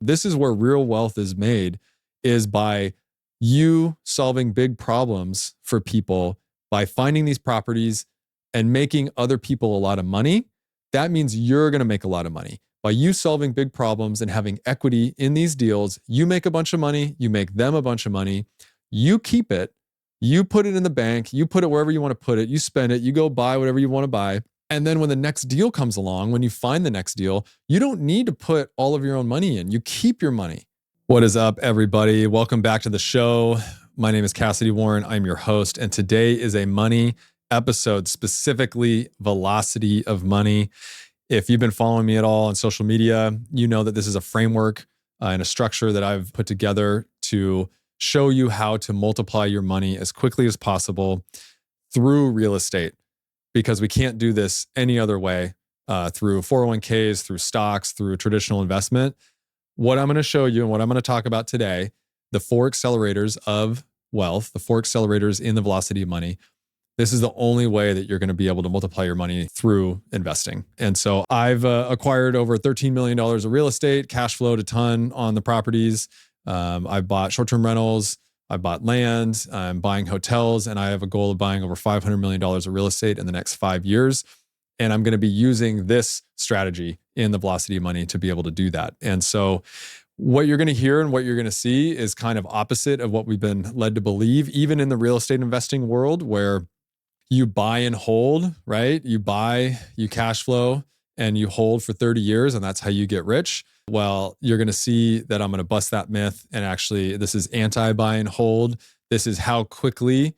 This is where real wealth is made, is by you solving big problems for people by finding these properties and making other people a lot of money. That means you're going to make a lot of money. By you solving big problems and having equity in these deals, you make a bunch of money, you make them a bunch of money, you keep it, you put it in the bank, you put it wherever you want to put it, you spend it, you go buy whatever you want to buy. And then when the next deal comes along, when you find the next deal, you don't need to put all of your own money in. You keep your money. What is up, everybody? Welcome back to the show. My name is Kassidy Warren. I'm your host. And today is a money episode, specifically velocity of money. If you've been following me at all on social media, you know that this is a framework and a structure that I've put together to show you how to multiply your money as quickly as possible through real estate, because we can't do this any other way, through 401ks, through stocks, through traditional investment. What I'm going to show you and what I'm going to talk about today, the 4 accelerators of wealth, the 4 accelerators in the velocity of money. This is the only way that you're going to be able to multiply your money through investing. And so I've acquired over $13 million of real estate, cash flowed a ton on the properties. I've bought short-term rentals. I bought land. I'm buying hotels, and I have a goal of buying over $500 million of real estate in the next 5 years. And I'm going to be using this strategy in the velocity of money to be able to do that. And so what you're going to hear and what you're going to see is kind of opposite of what we've been led to believe, even in the real estate investing world, where you buy and hold, right? You buy, you cash flow, and you hold for 30 years, and that's how you get rich. Well, you're going to see that I'm going to bust that myth. And actually, this is anti-buy and hold. This is how quickly,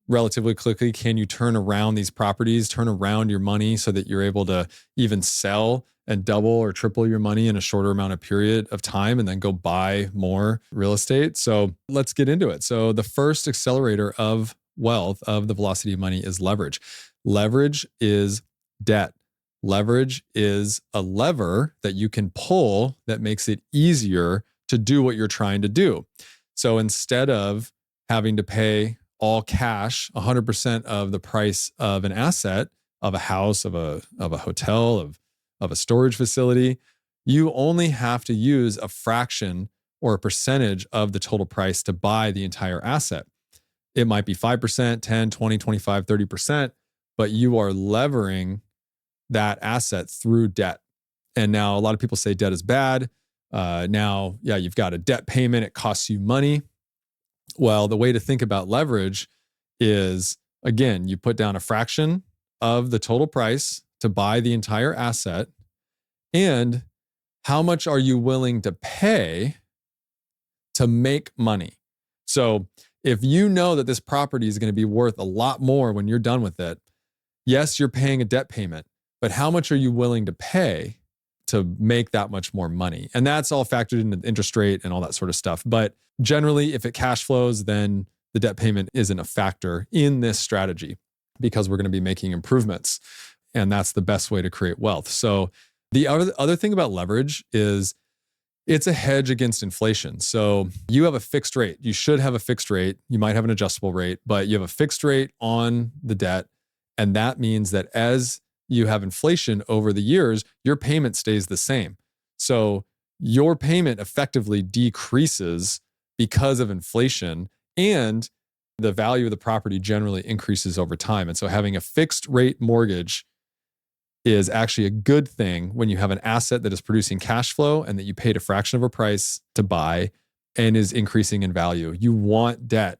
relatively quickly, can you turn around these properties, turn around your money so that you're able to even sell and double or triple your money in a shorter amount of period of time and then go buy more real estate. So let's get into it. So the first accelerator of wealth, of the velocity of money, is leverage. Leverage is debt. Leverage is a lever that you can pull that makes it easier to do what you're trying to do. So instead of having to pay all cash, 100% of the price of an asset, of a house, of a hotel, of a storage facility, you only have to use a fraction or a percentage of the total price to buy the entire asset. It might be 5%, 10, 20, 25, 30%, but you are levering that asset through debt. And now a lot of people say debt is bad. You've got a debt payment. It costs you money. Well, the way to think about leverage is, again, you put down a fraction of the total price to buy the entire asset. And how much are you willing to pay to make money? So if you know that this property is going to be worth a lot more when you're done with it, yes, you're paying a debt payment, but how much are you willing to pay to make that much more money? And that's all factored into the interest rate and all that sort of stuff. But generally, if it cash flows, then the debt payment isn't a factor in this strategy because we're going to be making improvements. And that's the best way to create wealth. So the other thing about leverage is it's a hedge against inflation. So you have a fixed rate. You should have a fixed rate. You might have an adjustable rate, but you have a fixed rate on the debt. And that means that as you have inflation over the years, your payment stays the same. So your payment effectively decreases because of inflation, and the value of the property generally increases over time. And so having a fixed rate mortgage is actually a good thing when you have an asset that is producing cash flow and that you paid a fraction of a price to buy and is increasing in value. You want debt.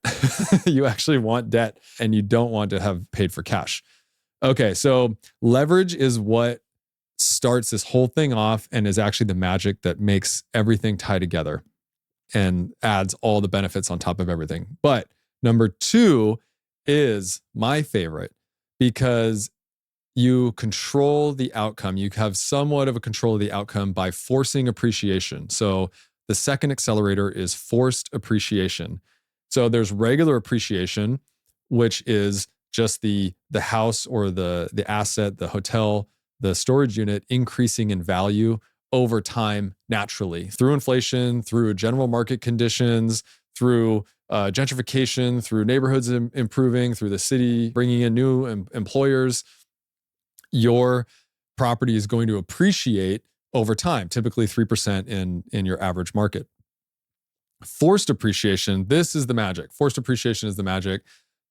You actually want debt, and you don't want to have paid for cash. Okay, so leverage is what starts this whole thing off and is actually the magic that makes everything tie together and adds all the benefits on top of everything. But number 2 is my favorite, because you control the outcome. You have somewhat of a control of the outcome by forcing appreciation. So the second accelerator is forced appreciation. So there's regular appreciation, which is just the house or the asset, the hotel, the storage unit increasing in value over time naturally through inflation, through general market conditions, through gentrification, through neighborhoods improving, through the city bringing in new employers. Your property is going to appreciate over time, typically 3% in your average market. Forced appreciation, this is the magic. Forced appreciation is the magic.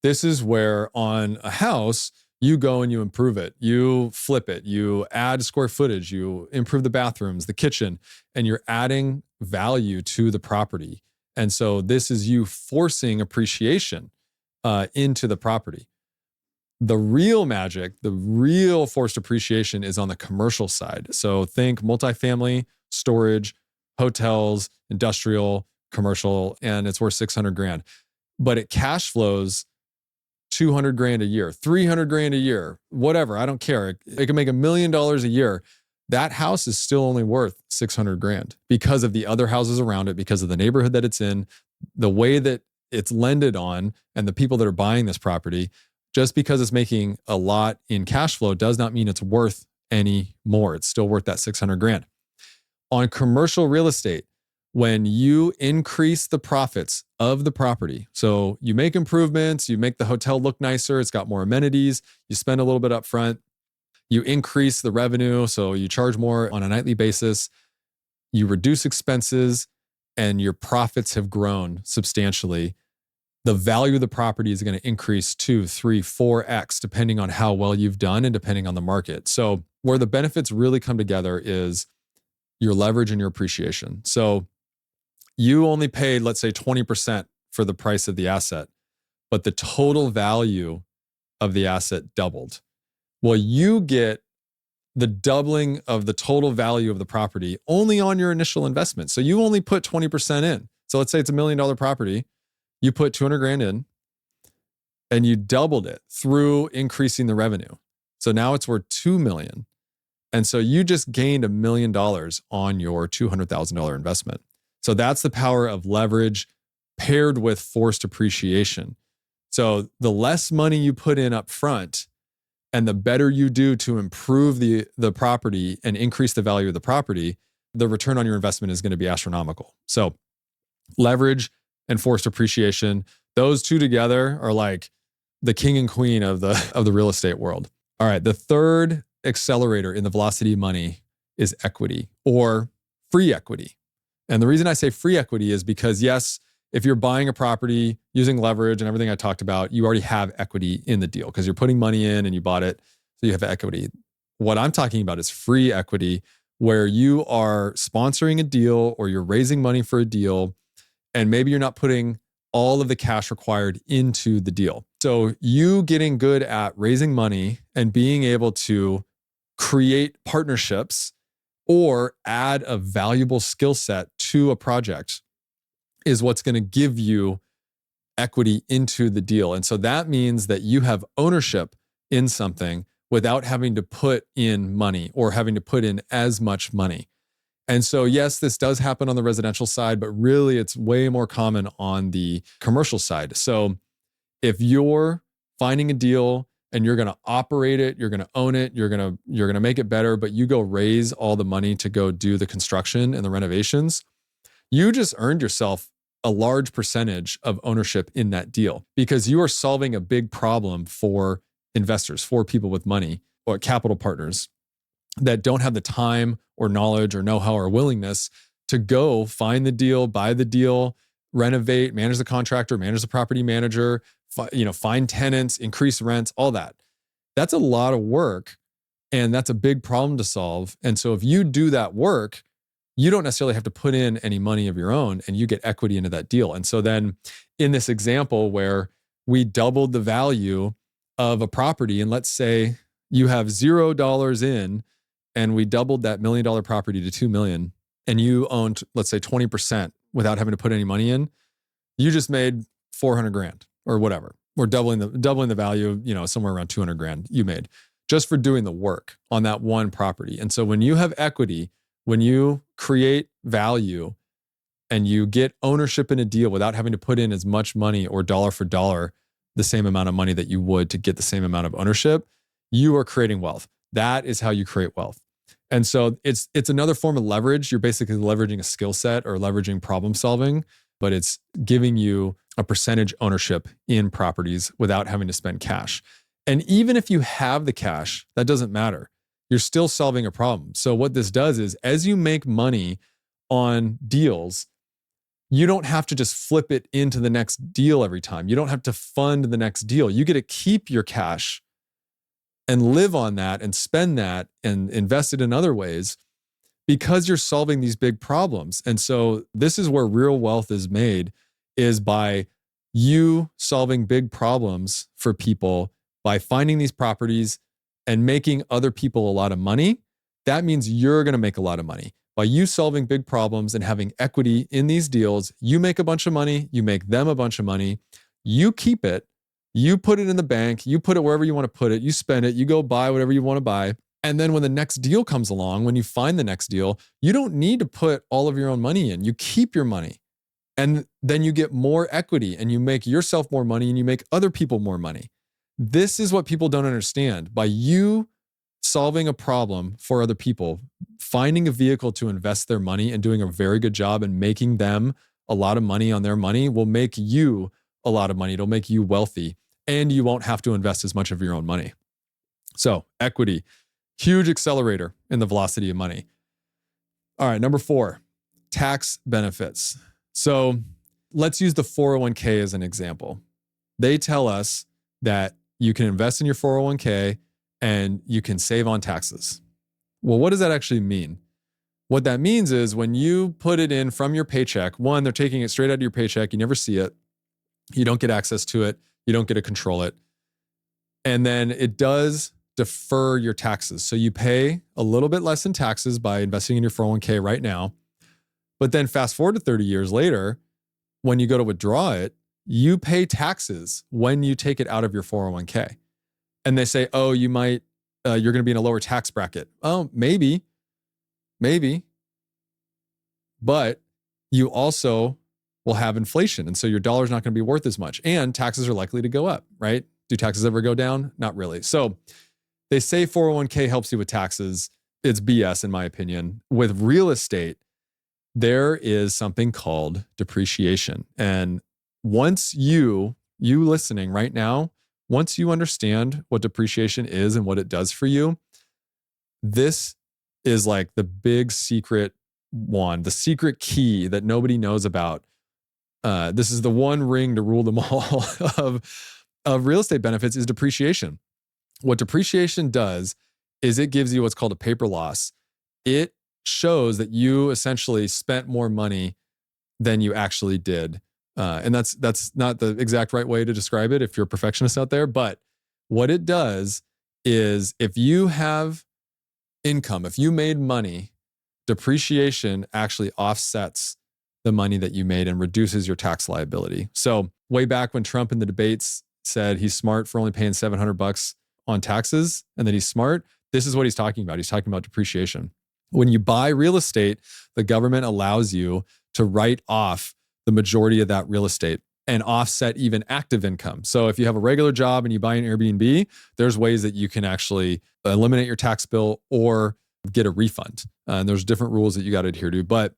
This is where on a house, you go and you improve it. You flip it. You add square footage. You improve the bathrooms, the kitchen, and you're adding value to the property. And so this is you forcing appreciation into the property. The real magic, the real forced appreciation is on the commercial side. So think multifamily, storage, hotels, industrial, commercial, and it's worth 600 grand. But it cash flows 200 grand a year, 300 grand a year, whatever. I don't care. It can make $1 million a year. That house is still only worth 600 grand because of the other houses around it, because of the neighborhood that it's in, the way that it's lended on, and the people that are buying this property. Just because it's making a lot in cash flow does not mean it's worth any more. It's still worth that 600 grand. On commercial real estate, when you increase the profits of the property, so you make improvements, you make the hotel look nicer, it's got more amenities, you spend a little bit up front, you increase the revenue, so you charge more on a nightly basis, you reduce expenses, and your profits have grown substantially. The value of the property is going to increase 2, 3, 4x, depending on how well you've done and depending on the market. So where the benefits really come together is your leverage and your appreciation. So you only paid, let's say, 20% for the price of the asset, but the total value of the asset doubled. Well, you get the doubling of the total value of the property only on your initial investment. So you only put 20% in. So let's say it's $1 million property. You put 200 grand in and you doubled it through increasing the revenue. So now it's worth 2 million. And so you just gained $1 million on your $200,000 investment. So that's the power of leverage paired with forced appreciation. So the less money you put in up front and the better you do to improve the property and increase the value of the property, the return on your investment is going to be astronomical. So leverage and forced appreciation, those two together are like the king and queen of the real estate world. All right, the third accelerator in the velocity of money is equity or free equity. And the reason I say free equity is because, yes, if you're buying a property using leverage and everything I talked about, you already have equity in the deal because you're putting money in and you bought it, so you have equity. What I'm talking about is free equity, where you are sponsoring a deal or you're raising money for a deal, and maybe you're not putting all of the cash required into the deal. So you getting good at raising money and being able to create partnerships or add a valuable skill set to a project is what's going to give you equity into the deal. And so that means that you have ownership in something without having to put in money or having to put in as much money. And so, yes, this does happen on the residential side, but really it's way more common on the commercial side. So if you're finding a deal and you're going to operate it, you're going to own it, you're going to make it better, but you go raise all the money to go do the construction and the renovations, you just earned yourself a large percentage of ownership in that deal because you are solving a big problem for investors, for people with money or capital partners that don't have the time or knowledge or know-how or willingness to go find the deal, buy the deal, renovate, manage the contractor, manage the property manager, find tenants, increase rents, all that. That's a lot of work and that's a big problem to solve. And so if you do that work, you don't necessarily have to put in any money of your own and you get equity into that deal. And so then in this example where we doubled the value of a property, and let's say you have $0 in and we doubled that $1 million property to 2 million and you owned, let's say 20% without having to put any money in, you just made 400 grand or whatever. Or doubling the value, somewhere around 200 grand you made just for doing the work on that one property. And so when you have equity, when you create value and you get ownership in a deal without having to put in as much money or dollar for dollar, the same amount of money that you would to get the same amount of ownership, you are creating wealth. That is how you create wealth. And so it's another form of leverage. You're basically leveraging a skill set or leveraging problem solving, but it's giving you a percentage ownership in properties without having to spend cash. And even if you have the cash, that doesn't matter. you're still solving a problem. So what this does is as you make money on deals, you don't have to just flip it into the next deal every time. You don't have to fund the next deal. You get to keep your cash and live on that and spend that and invest it in other ways because you're solving these big problems. And so this is where real wealth is made, is by you solving big problems for people by finding these properties and making other people a lot of money. That means you're going to make a lot of money. By you solving big problems and having equity in these deals, you make a bunch of money, you make them a bunch of money, you keep it, you put it in the bank, you put it wherever you want to put it, you spend it, you go buy whatever you want to buy. And then when the next deal comes along, when you find the next deal, you don't need to put all of your own money in. You keep your money. And then you get more equity and you make yourself more money and you make other people more money. This is what people don't understand. By you solving a problem for other people, finding a vehicle to invest their money and doing a very good job and making them a lot of money on their money will make you a lot of money. It'll make you wealthy and you won't have to invest as much of your own money. So equity, huge accelerator in the velocity of money. All right, number 4, tax benefits. So let's use the 401k as an example. They tell us that you can invest in your 401k and you can save on taxes. Well, what does that actually mean? What that means is when you put it in from your paycheck, one, they're taking it straight out of your paycheck. You never see it. You don't get access to it. You don't get to control it. And then it does defer your taxes. So you pay a little bit less in taxes by investing in your 401k right now. But then fast forward to 30 years later, when you go to withdraw it, you pay taxes when you take it out of your 401k. And they say, oh, you're going to be in a lower tax bracket. Oh, maybe. But you also will have inflation. And so your dollar's not going to be worth as much. And taxes are likely to go up, right? Do taxes ever go down? Not really. So they say 401k helps you with taxes. It's BS in my opinion. With real estate, there is something called depreciation. And once you listening right now, once you understand what depreciation is and what it does for you, this is like the big secret one, the secret key that nobody knows about. This is the one ring to rule them all of real estate benefits is depreciation. What depreciation does is it gives you what's called a paper loss. It shows that you essentially spent more money than you actually did. And that's not the exact right way to describe it if you're a perfectionist out there. But what it does is if you have income, if you made money, depreciation actually offsets the money that you made and reduces your tax liability. So way back when Trump in the debates said he's smart for only paying $700 on taxes and that he's smart, this is what he's talking about. He's talking about depreciation. When you buy real estate, the government allows you to write off the majority of that real estate and offset even active income. So if you have a regular job and you buy an Airbnb, there's ways that you can actually eliminate your tax bill or get a refund. And there's different rules that you got to adhere to. But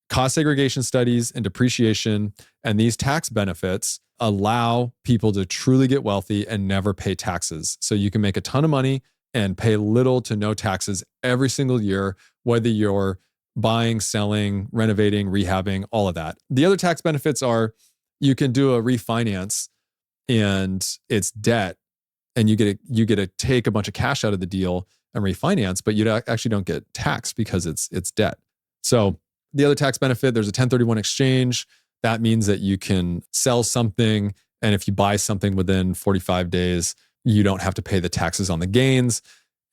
cost segregation studies and depreciation and these tax benefits allow people to truly get wealthy and never pay taxes. So you can make a ton of money and pay little to no taxes every single year, whether you're buying, selling, renovating, rehabbing, all of that. The other tax benefits are you can do a refinance and it's debt and you get to take a bunch of cash out of the deal and refinance, but you actually don't get taxed because it's debt. So the other tax benefit, there's a 1031 exchange. That means that you can sell something, and if you buy something within 45 days, you don't have to pay the taxes on the gains.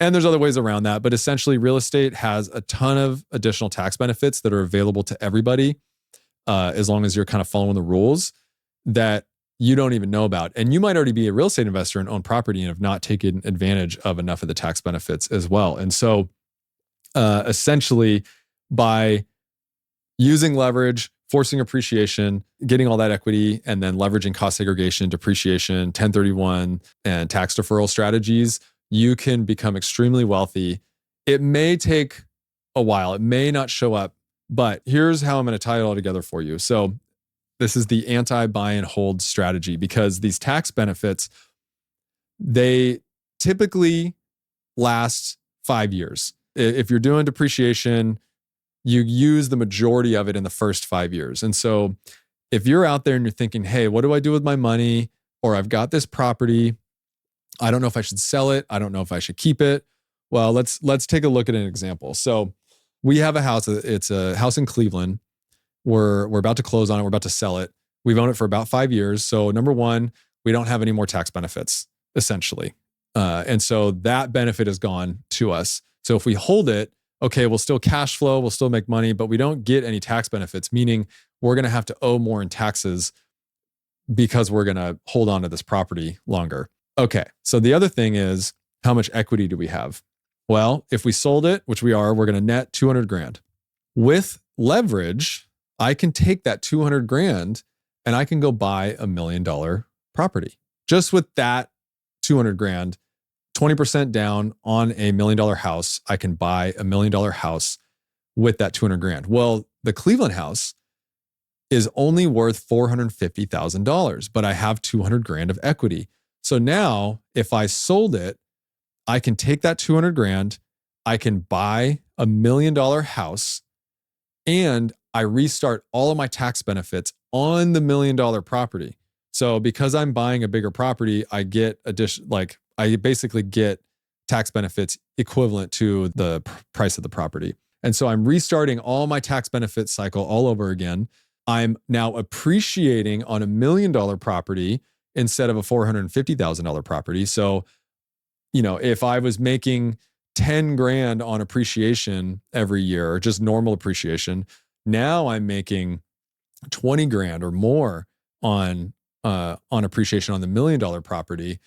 And there's other ways around that, but essentially real estate has a ton of additional tax benefits that are available to everybody as long as you're kind of following the rules that you don't even know about. And you might already be a real estate investor and own property and have not taken advantage of enough of the tax benefits as well. And so essentially by using leverage, forcing appreciation, getting all that equity, and then leveraging cost segregation, depreciation, 1031, and tax deferral strategies, you can become extremely wealthy. It may take a while. It may not show up, but here's how I'm going to tie it all together for you. So this is the anti-buy and hold strategy, because these tax benefits, they typically last 5 years. If you're doing depreciation, you use the majority of it in the first 5 years. And so if you're out there and you're thinking, hey, what do I do with my money? Or I've got this property, I don't know if I should sell it. I don't know if I should keep it. Well, let's take a look at an example. So we have a house. It's a house in Cleveland. We're about to close on it. We're about to sell it. We've owned it for about 5 years. So number one, we don't have any more tax benefits, essentially. And so that benefit is gone to us. So if we hold it, okay, we'll still cash flow, we'll still make money, but we don't get any tax benefits, meaning we're going to have to owe more in taxes because we're going to hold on to this property longer. Okay, so the other thing is, how much equity do we have? Well, if we sold it, which we are, we're going to net 200 grand. With leverage, I can take that 200 grand and I can go buy $1 million property. Just with that 200 grand, 20% down on a $1 million house, I can buy $1 million house with that 200 grand. Well, the Cleveland house is only worth $450,000, but I have 200 grand of equity. So now if I sold it, I can take that 200 grand, I can buy $1 million house, and I restart all of my tax benefits on the $1 million property. So because I'm buying a bigger property, I get I basically get tax benefits equivalent to the price of the property. And so I'm restarting all my tax benefit cycle all over again. I'm now appreciating on $1 million property instead of a $450,000 property. So, if I was making 10 grand on appreciation every year, or just normal appreciation, now I'm making 20 grand or more on appreciation on the $1 million property.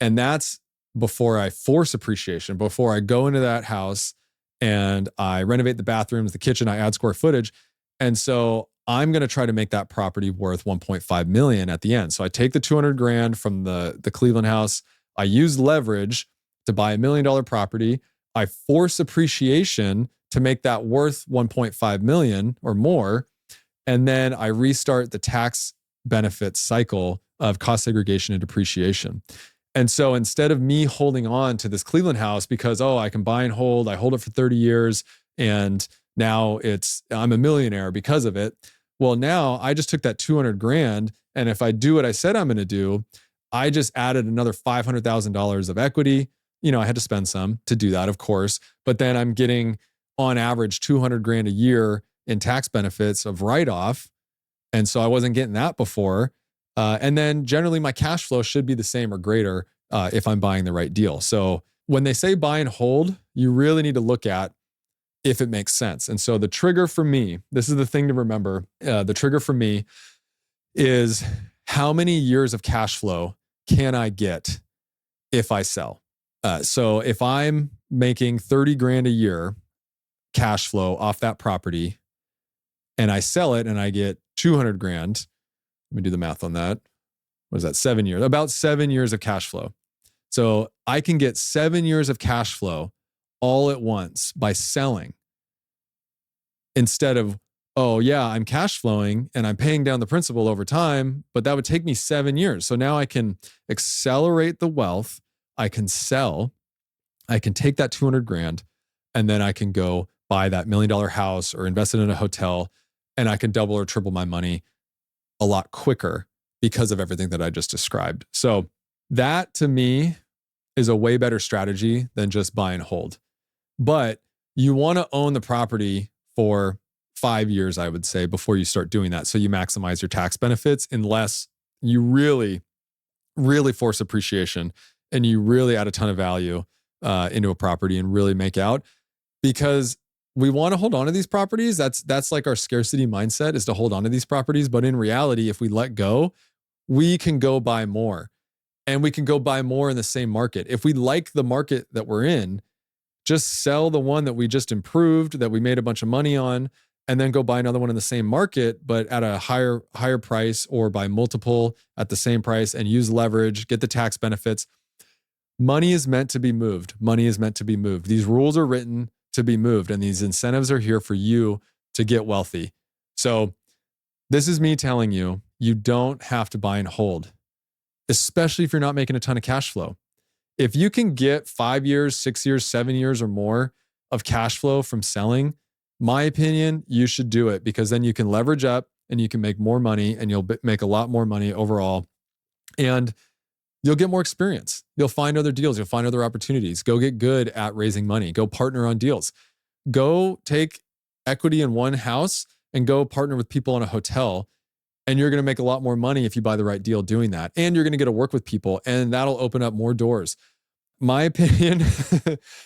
And that's before I force appreciation, before I go into that house and I renovate the bathrooms, the kitchen, I add square footage. And so I'm going to try to make that property worth 1.5 million at the end. So I take the 200 grand from the Cleveland house. I use leverage to buy $1 million property. I force appreciation to make that worth 1.5 million or more. And then I restart the tax benefit cycle of cost segregation and depreciation. And so instead of me holding on to this Cleveland house because, I can buy and hold, I hold it for 30 years and now I'm a millionaire because of it. Well, now I just took that 200 grand. And if I do what I said I'm going to do, I just added another $500,000 of equity. I had to spend some to do that, of course, but then I'm getting on average 200 grand a year in tax benefits of write-off. And so I wasn't getting that before. And then generally my cash flow should be the same or greater if I'm buying the right deal. So when they say buy and hold, you really need to look at if it makes sense. And so the trigger for me, this is the thing to remember, the trigger for me is how many years of cash flow can I get if I sell? So if I'm making 30 grand a year cash flow off that property and I sell it and I get 200 grand, let me do the math on that. What is that? 7 years, about 7 years of cash flow. So I can get 7 years of cash flow all at once by selling instead of, I'm cash flowing and I'm paying down the principal over time, but that would take me 7 years. So now I can accelerate the wealth. I can sell. I can take that 200 grand and then I can go buy that $1 million house or invest it in a hotel and I can double or triple my money a lot quicker because of everything that I just described. So that to me is a way better strategy than just buy and hold. But you want to own the property for 5 years, I would say, before you start doing that. So you maximize your tax benefits unless you really, really force appreciation and you really add a ton of value into a property and really make out. Because we want to hold on to these properties. That's like our scarcity mindset, is to hold on to these properties. But in reality, if we let go, we can go buy more. And we can go buy more in the same market. If we like the market that we're in, just sell the one that we just improved, that we made a bunch of money on, and then go buy another one in the same market, but at a higher price, or buy multiple at the same price and use leverage, get the tax benefits. Money is meant to be moved. Money is meant to be moved. These rules are written to be moved, and these incentives are here for you to get wealthy. So this is me telling you, you don't have to buy and hold, especially if you're not making a ton of cash flow. If you can get 5 years, 6 years, 7 years or more of cash flow from selling, my opinion, you should do it, because then you can leverage up and you can make more money, and you'll make a lot more money overall. And you'll get more experience. You'll find other deals. You'll find other opportunities. Go get good at raising money. Go partner on deals. Go take equity in one house and go partner with people in a hotel. And you're going to make a lot more money if you buy the right deal doing that. And you're going to get to work with people, and that'll open up more doors. My opinion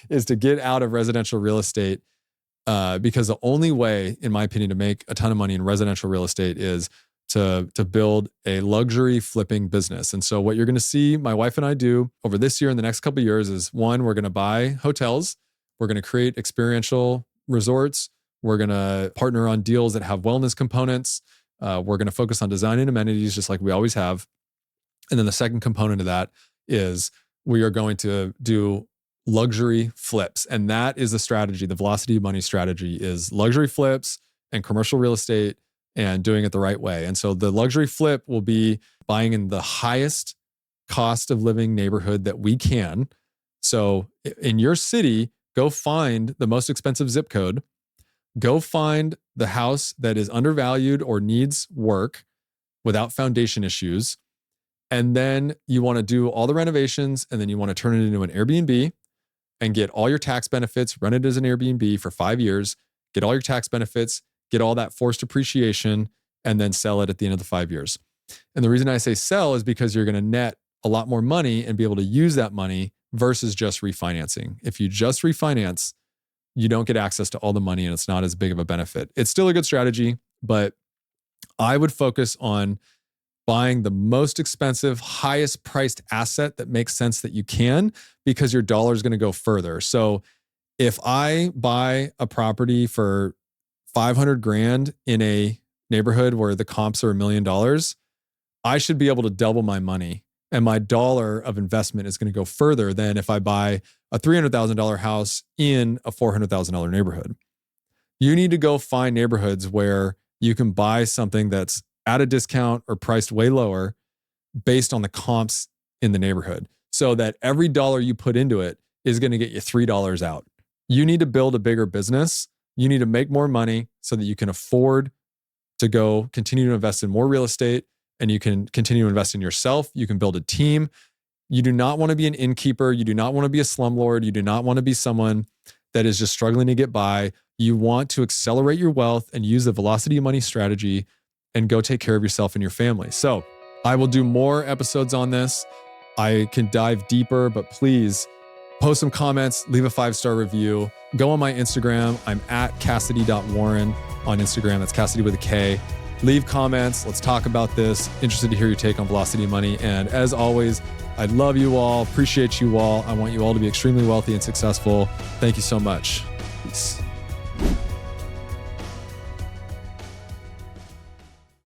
is to get out of residential real estate, because the only way, in my opinion, to make a ton of money in residential real estate is to build a luxury flipping business. And so what you're going to see my wife and I do over this year and the next couple of years is, one, we're going to buy hotels. We're going to create experiential resorts. We're going to partner on deals that have wellness components. We're going to focus on design and amenities just like we always have. And then the second component of that is we are going to do luxury flips. And that is the strategy. The velocity of money strategy is luxury flips and commercial real estate, and doing it the right way. And so the luxury flip will be buying in the highest cost of living neighborhood that we can. So in your city, go find the most expensive zip code. Go find the house that is undervalued or needs work without foundation issues. And then you want to do all the renovations, and then you want to turn it into an Airbnb and get all your tax benefits, run it as an Airbnb for 5 years, get all your tax benefits, get all that forced appreciation, and then sell it at the end of the 5 years. And the reason I say sell is because you're going to net a lot more money and be able to use that money versus just refinancing. If you just refinance, you don't get access to all the money, and it's not as big of a benefit. It's still a good strategy, but I would focus on buying the most expensive, highest priced asset that makes sense that you can, because your dollar is going to go further. So if I buy a property for 500 grand in a neighborhood where the comps are $1 million, I should be able to double my money, and my dollar of investment is going to go further than if I buy a $300,000 house in a $400,000 neighborhood. You need to go find neighborhoods where you can buy something that's at a discount or priced way lower based on the comps in the neighborhood, so that every dollar you put into it is going to get you $3 out. You need to build a bigger business. You need to make more money so that you can afford to go continue to invest in more real estate, and you can continue to invest in yourself. You can build a team. You do not want to be an innkeeper. You do not want to be a slumlord. You do not want to be someone that is just struggling to get by. You want to accelerate your wealth and use the velocity of money strategy and go take care of yourself and your family. So I will do more episodes on this. I can dive deeper, but please post some comments, leave a 5-star review. Go on my Instagram. I'm at Kassidy.Warren on Instagram. That's Kassidy with a K. Leave comments. Let's talk about this. Interested to hear your take on velocity of money. And as always, I love you all. Appreciate you all. I want you all to be extremely wealthy and successful. Thank you so much. Peace.